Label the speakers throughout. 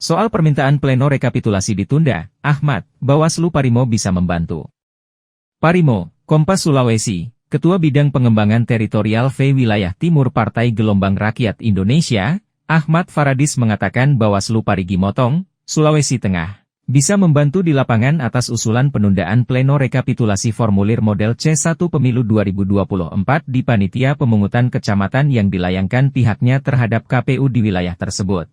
Speaker 1: Soal permintaan pleno rekapitulasi ditunda, Ahmad, Bawaslu Parimo bisa membantu. Parimo, Kompas Sulawesi, Ketua Bidang Pengembangan Teritorial V Wilayah Timur Partai Gelombang Rakyat Indonesia, Ahmad Faradis mengatakan Bawaslu Parigi Motong, Sulawesi Tengah, bisa membantu di lapangan atas usulan penundaan pleno rekapitulasi formulir model C1 Pemilu 2024 di Panitia Pemungutan Kecamatan yang dilayangkan pihaknya terhadap KPU di wilayah tersebut.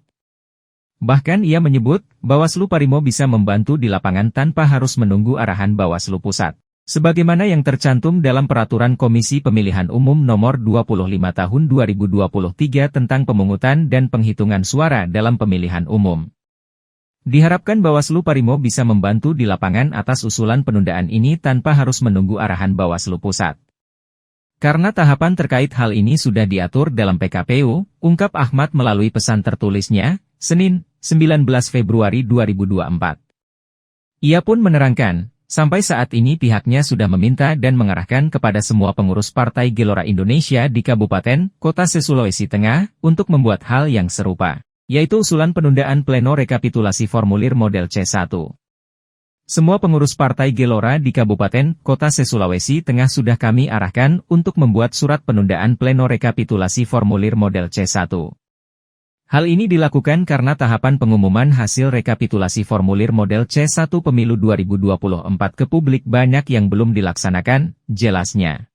Speaker 1: Bahkan ia menyebut, Bawaslu Parimo bisa membantu di lapangan tanpa harus menunggu arahan Bawaslu Pusat. Sebagaimana yang tercantum dalam Peraturan Komisi Pemilihan Umum Nomor 25 Tahun 2023 tentang pemungutan dan penghitungan suara dalam pemilihan umum. Diharapkan Bawaslu Parimo bisa membantu di lapangan atas usulan penundaan ini tanpa harus menunggu arahan Bawaslu Pusat. Karena tahapan terkait hal ini sudah diatur dalam PKPU, ungkap Ahmad melalui pesan tertulisnya, Senin, 19 Februari 2024. Ia pun menerangkan, sampai saat ini pihaknya sudah meminta dan mengarahkan kepada semua pengurus Partai Gelora Indonesia di Kabupaten, Kota Sulawesi Tengah, untuk membuat hal yang serupa, yaitu usulan penundaan pleno rekapitulasi formulir model C1. Semua pengurus Partai Gelora di Kabupaten, Kota Sulawesi Tengah sudah kami arahkan untuk membuat surat penundaan pleno rekapitulasi formulir model C1. Hal ini dilakukan karena tahapan pengumuman hasil rekapitulasi formulir model C1 Pemilu 2024 ke publik banyak yang belum dilaksanakan, jelasnya.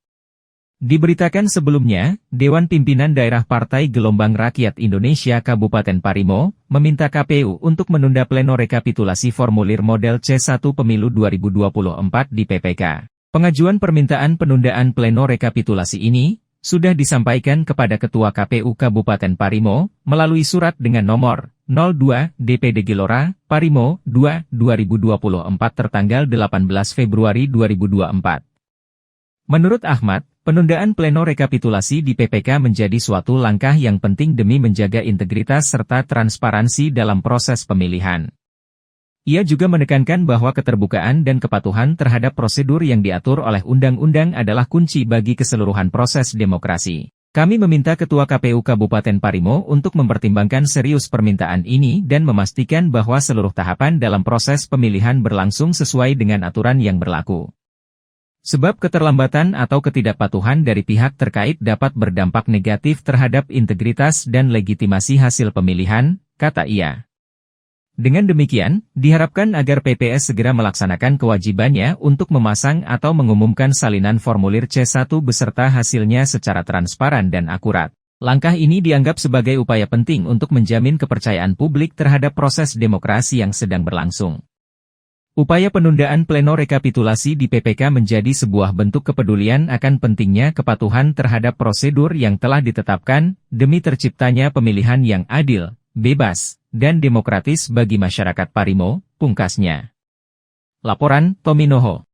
Speaker 1: Diberitakan sebelumnya, Dewan Pimpinan Daerah Partai Gelombang Rakyat Indonesia Kabupaten Parimo, meminta KPU untuk menunda pleno rekapitulasi formulir model C1 Pemilu 2024 di PPK. Pengajuan permintaan penundaan pleno rekapitulasi ini sudah disampaikan kepada Ketua KPU Kabupaten Parimo, melalui surat dengan nomor 02 DPD Gelora, Parimo, 2, 2024 tertanggal 18 Februari 2024. Menurut Ahmad, penundaan pleno rekapitulasi di PPK menjadi suatu langkah yang penting demi menjaga integritas serta transparansi dalam proses pemilihan. Ia juga menekankan bahwa keterbukaan dan kepatuhan terhadap prosedur yang diatur oleh undang-undang adalah kunci bagi keseluruhan proses demokrasi. Kami meminta Ketua KPU Kabupaten Parimo untuk mempertimbangkan serius permintaan ini dan memastikan bahwa seluruh tahapan dalam proses pemilihan berlangsung sesuai dengan aturan yang berlaku. Sebab keterlambatan atau ketidakpatuhan dari pihak terkait dapat berdampak negatif terhadap integritas dan legitimasi hasil pemilihan, kata ia. Dengan demikian, diharapkan agar PPS segera melaksanakan kewajibannya untuk memasang atau mengumumkan salinan formulir C1 beserta hasilnya secara transparan dan akurat. Langkah ini dianggap sebagai upaya penting untuk menjamin kepercayaan publik terhadap proses demokrasi yang sedang berlangsung. Upaya penundaan pleno rekapitulasi di PPK menjadi sebuah bentuk kepedulian akan pentingnya kepatuhan terhadap prosedur yang telah ditetapkan, demi terciptanya pemilihan yang adil, bebas, dan demokratis bagi masyarakat Parimo, pungkasnya. Laporan, Tominoho.